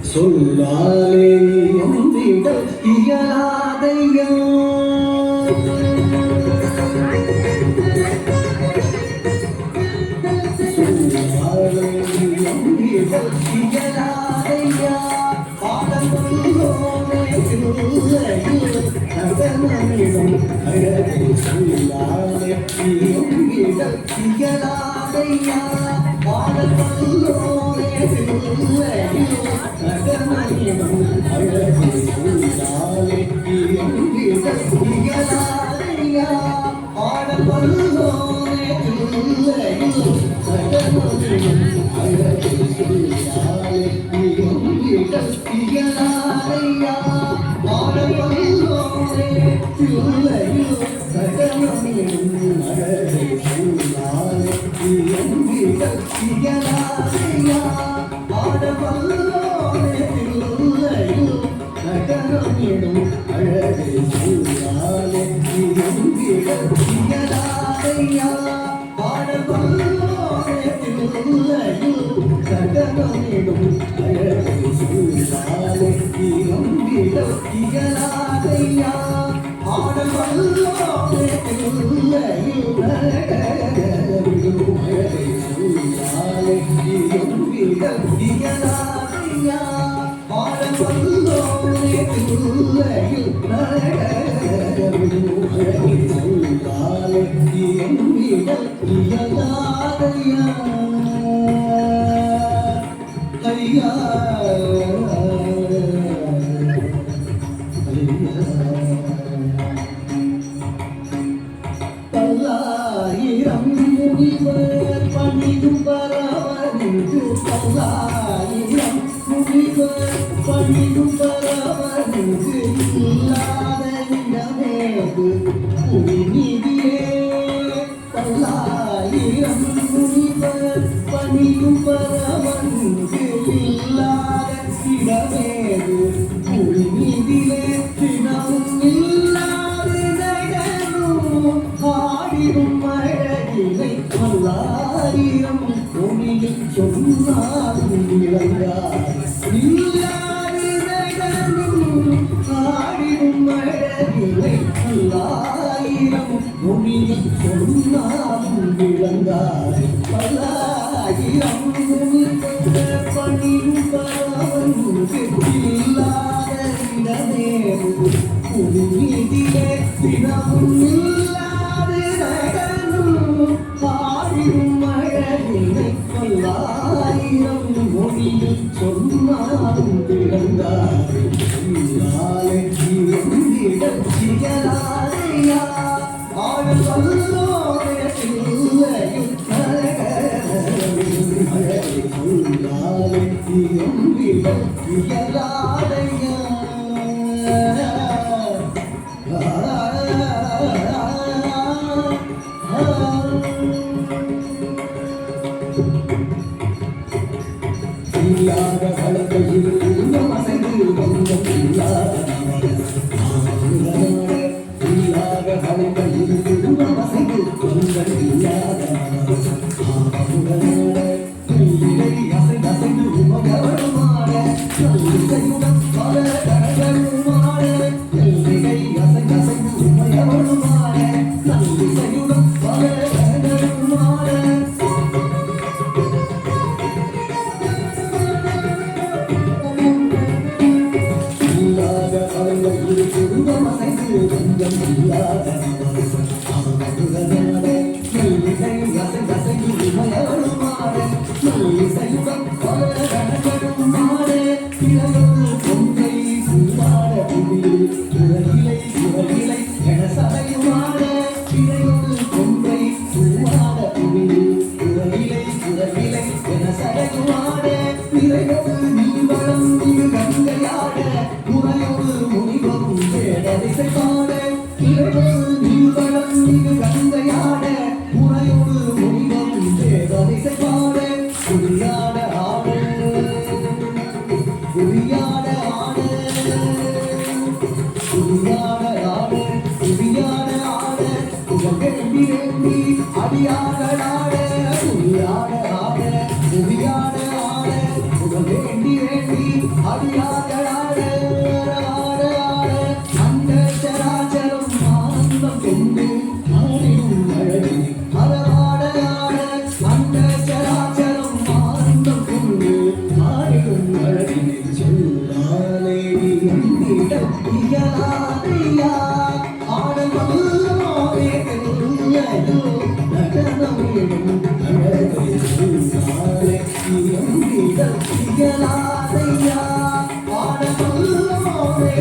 சொல்லாலே எந்திட இயலாதையா சொல்லாலே எந்திட இயலாதையா பாடங்களோனே நகரமிடம் அழகை சொல்லாலே எந்திட இயலாதையா பாடங்களோனே பல்லாயிரம் முனிவர் பணியும் பரவனுக்கு பல்லாயிரம் முனிவர் பணியும் பரவனுக்கு இல்லாத இடமேது புனிதியே பல்லாயிரம் முனிவர் பணியும் பரவனுக்கு இல்லாத இடமேது புனிதிலே தினமும் பல்லாயிரம் மொழியில் சொன்னாலும் இழந்தார் ஆடிடும் அழகிலை பல்லாயிரம் மொழியில் சொன்னாலும் இழந்தார் பல்லாயிரம் பணியும் பரவனுக்கு இல்லாத இடமே புனிதிலே தினமும் பல்லாயிரம் மொழியில் சொன்னாலும் திறந்தார் இல்லாத வழக்கையில் அசைந்து வந்த இல்லாத வழக்கையில் அசைந்து வந்த இல்லாத அசைந்து உமகவருமான இசையுடன் பல கடலுமான எல்லிகை அசைந்து உமகவருமான இசையுடன் பல கடலுமான துதியாட ஆட துதியாட ஆட புகழ் வேண்டி வேண்டி அடியாட ஆட துதியாட ஆட துதியாட ஆட புகழ் வேண்டி வேண்டி அடியாட ஆட ஆட ஆட அந்த சராச்சரம் ஆனந்தம் கொண்டு ஆடிடும் அழகே மரவாட ஆட அந்த சராச்சரம் ஆனந்தம் கொண்டு ஆடிடும் அழகே சொல்லாலே என்னிடம் இயலாதையா ஆடல் மதுரமாவே கல்யாணோ நடனம் எனும் அழகே சொல்லாலே என்னிடம் இயலாதையா ஆடல் மதுரமாவே